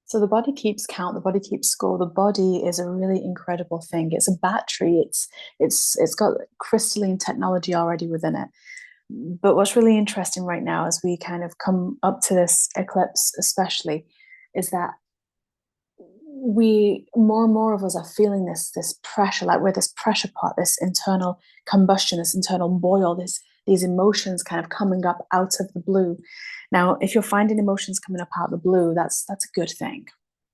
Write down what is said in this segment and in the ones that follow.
So the body keeps count, the body keeps score. The body is a really incredible thing. It's a battery. It's got crystalline technology already within it. But what's really interesting right now as we kind of come up to this eclipse, especially, is that we more and more of us are feeling this pressure, like we're this pressure pot, this internal combustion, this internal boil, these emotions kind of coming up out of the blue. Now, if you're finding emotions coming up out of the blue, that's a good thing,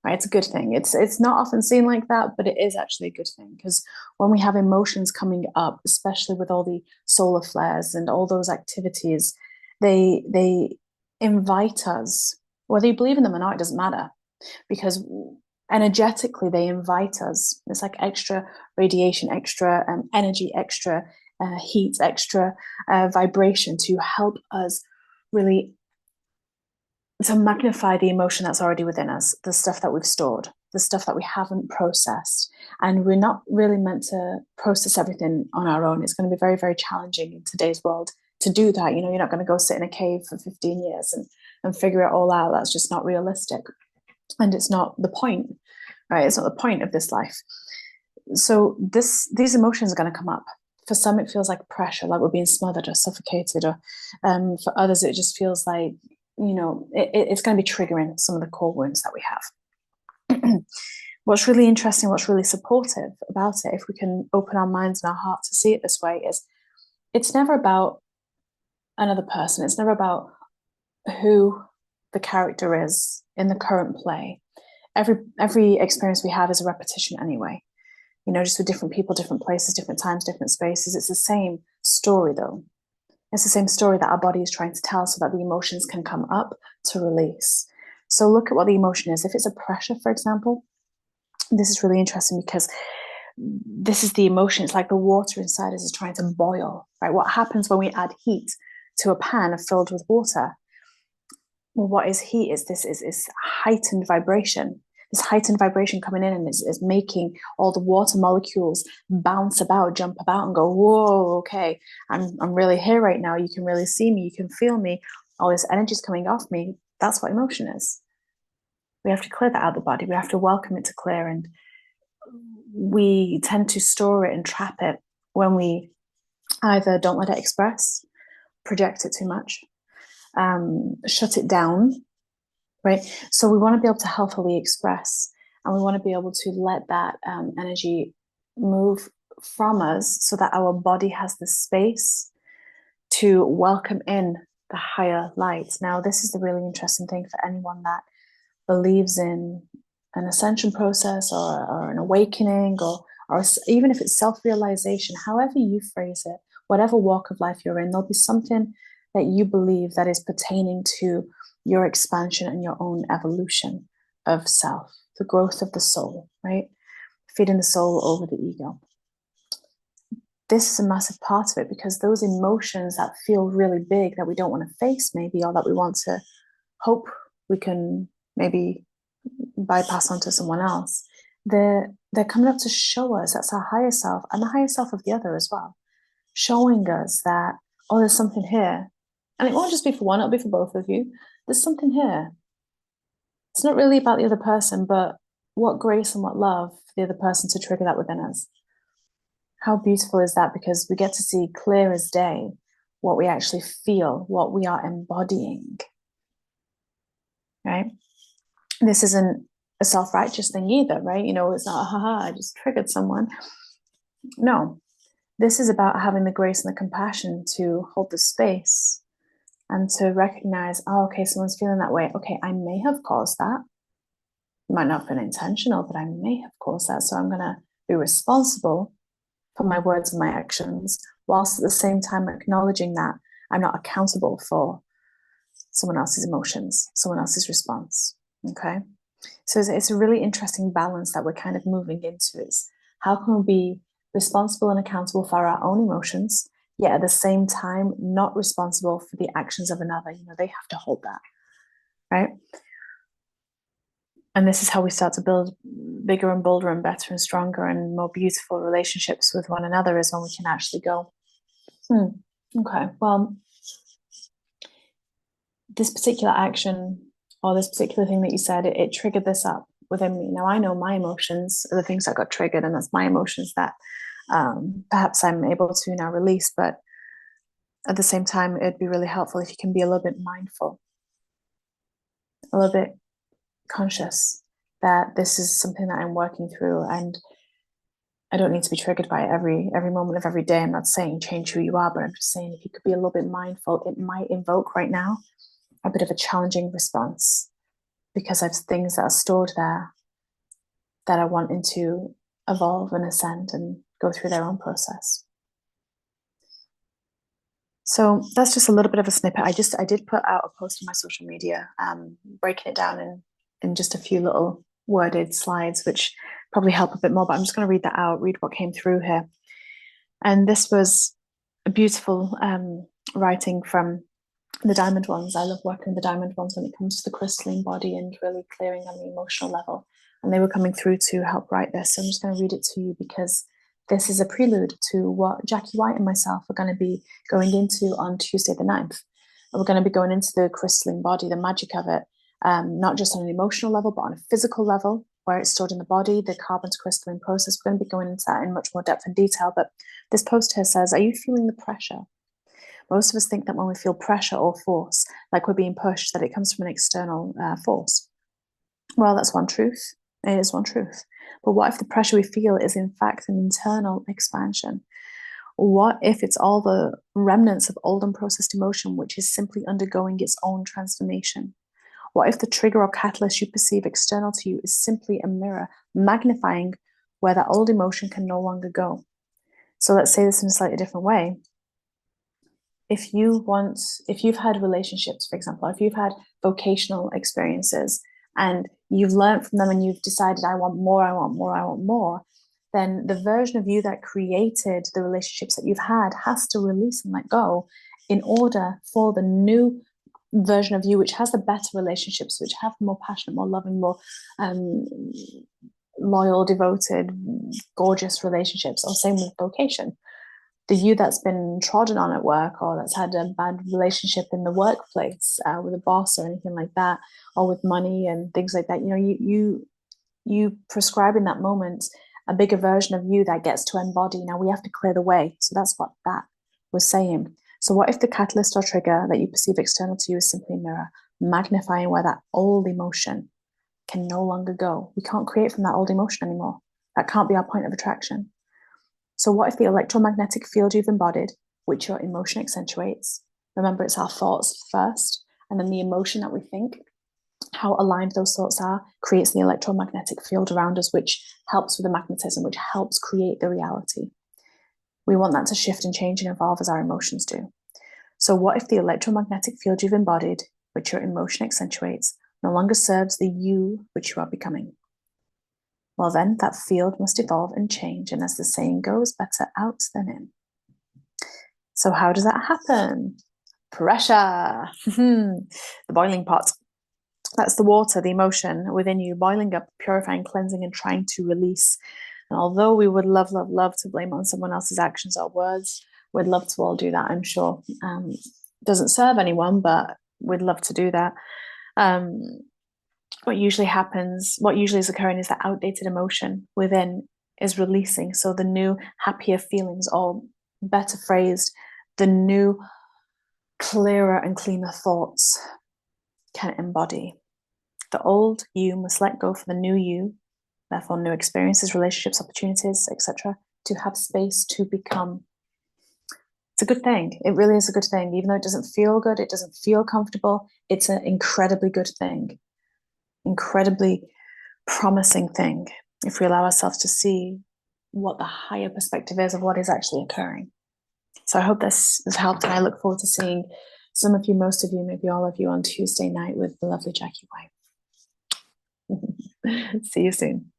right? It's a good thing. It's not often seen like that, but it is actually a good thing, because when we have emotions coming up, especially with all the solar flares and all those activities, they invite us, whether you believe in them or not, it doesn't matter, because energetically they invite us. It's like extra radiation, extra energy, extra heat, extra vibration to help us really to magnify the emotion that's already within us, the stuff that we've stored, the stuff that we haven't processed. And we're not really meant to process everything on our own. It's going to be very, very challenging in today's world to do that. You're not going to go sit in a cave for 15 years and figure it all out. That's just not realistic. And it's not the point, right? It's not the point of this life. So these emotions are going to come up. For some, it feels like pressure, like we're being smothered or suffocated, or for others, it just feels like, it's going to be triggering some of the core wounds that we have. What's really interesting, what's really supportive about it, if we can open our minds and our heart to see it this way, is it's never about another person. It's never about who the character is in the current play. Every experience we have is a repetition anyway, just with different people, different places, different times, different spaces. It's the same story though. It's the same story that our body is trying to tell, so that the emotions can come up to release. So look at what the emotion is. If it's a pressure, for example, this is really interesting, because this is the emotion. It's like the water inside us is trying to boil, right? What happens when we add heat to a pan filled with water? Well, what is heat? This is heightened vibration. This heightened vibration coming in and is making all the water molecules bounce about, jump about, and go, whoa, okay, I'm really here right now. You can really see me. You can feel me. All this energy is coming off me. That's what emotion is. We have to clear that out of the body. We have to welcome it to clear. And we tend to store it and trap it when we either don't let it express, project it too much, shut it down, right? So we want to be able to healthily express, and we want to be able to let that energy move from us, so that our body has the space to welcome in the higher light. Now, this is the really interesting thing for anyone that believes in an ascension process, or an awakening, or even if it's self-realization, however you phrase it, whatever walk of life you're in, there'll be something that you believe that is pertaining to your expansion and your own evolution of self, the growth of the soul, right? Feeding the soul over the ego. This is a massive part of it, because those emotions that feel really big, that we don't want to face maybe, or that we want to hope we can maybe bypass onto someone else, they're coming up to show us, that's our higher self and the higher self of the other as well, showing us that, oh, there's something here. And it won't just be for one, it'll be for both of you. There's something here. It's not really about the other person, but what grace and what love for the other person to trigger that within us. How beautiful is that? Because we get to see clear as day what we actually feel, what we are embodying, right? This isn't a self-righteous thing either, right? It's not, haha, I just triggered someone. No, this is about having the grace and the compassion to hold the space and to recognize, oh, okay, someone's feeling that way. Okay, I may have caused that. It might not have been intentional, but I may have caused that. So I'm going to be responsible for my words and my actions, whilst at the same time acknowledging that I'm not accountable for someone else's emotions, someone else's response. Okay. So it's a really interesting balance that we're kind of moving into, is how can we be responsible and accountable for our own emotions, yet at the same time not responsible for the actions of another. They have to hold that, right? And this is how we start to build bigger and bolder and better and stronger and more beautiful relationships with one another, is when we can actually go, okay, well, this particular action or this particular thing that you said, it triggered this up within me. Now I know my emotions are the things that got triggered, and that's my emotions that perhaps I'm able to now release. But at the same time, it'd be really helpful if you can be a little bit mindful, a little bit conscious that this is something that I'm working through, and I don't need to be triggered by it every moment of every day. I'm not saying change who you are, but I'm just saying if you could be a little bit mindful, it might invoke right now a bit of a challenging response because I've things that are stored there that are wanting to evolve and ascend and go through their own process. So that's just a little bit of a snippet. I did put out a post on my social media, breaking it down in just a few little worded slides, which probably help a bit more, but I'm just going to read that out, read what came through here. And this was a beautiful writing from the diamond ones. I love working with the diamond ones when it comes to the crystalline body and really clearing on the emotional level. And they were coming through to help write this. So I'm just going to read it to you because this is a prelude to what Jackie White and myself are going to be going into on Tuesday the 9th. And we're going to be going into the crystalline body, the magic of it, not just on an emotional level, but on a physical level, where it's stored in the body, the carbon to crystalline process. We're going to be going into that in much more depth and detail. But this post here says, are you feeling the pressure? Most of us think that when we feel pressure or force, like we're being pushed, that it comes from an external force. Well, that's one truth. It is one truth. But what if the pressure we feel is in fact an internal expansion? What if it's all the remnants of old unprocessed emotion, which is simply undergoing its own transformation? What if the trigger or catalyst you perceive external to you is simply a mirror, magnifying where that old emotion can no longer go? So let's say this in a slightly different way. If you've had relationships, for example, if you've had vocational experiences and you've learned from them and you've decided, I want more, I want more, I want more, then the version of you that created the relationships that you've had has to release and let go in order for the new version of you, which has the better relationships, which have more passionate, more loving, more loyal, devoted, gorgeous relationships, or same with vocation. The you that's been trodden on at work, or that's had a bad relationship in the workplace with a boss or anything like that, or with money and things like that, you prescribe in that moment a bigger version of you that gets to embody. Now we have to clear the way. So that's what that was saying. So what if the catalyst or trigger that you perceive external to you is simply a mirror, magnifying where that old emotion can no longer go? We can't create from that old emotion anymore. That can't be our point of attraction. So what if the electromagnetic field you've embodied, which your emotion accentuates, remember it's our thoughts first, and then the emotion that we think, how aligned those thoughts are, creates the electromagnetic field around us, which helps with the magnetism, which helps create the reality. We want that to shift and change and evolve as our emotions do. So what if the electromagnetic field you've embodied, which your emotion accentuates, no longer serves the you which you are becoming? Well, then that field must evolve and change. And as the saying goes, better out than in. So how does that happen? Pressure. The boiling pot. That's the water, the emotion within you boiling up, purifying, cleansing, and trying to release. And although we would love, love, love to blame on someone else's actions or words, we'd love to all do that, I'm sure. Doesn't serve anyone, but we'd love to do that. What usually is occurring is that outdated emotion within is releasing. So the new happier feelings, or better phrased, the new clearer and cleaner thoughts can embody. The old you must let go for the new you, therefore new experiences, relationships, opportunities, etc., to have space to become. It's a good thing. It really is a good thing. Even though it doesn't feel good, it doesn't feel comfortable, it's an incredibly good thing. Incredibly promising thing if we allow ourselves to see what the higher perspective is of what is actually occurring. So I hope this has helped, and I look forward to seeing some of you, most of you, maybe all of you on Tuesday night with the lovely Jackie White. See you soon.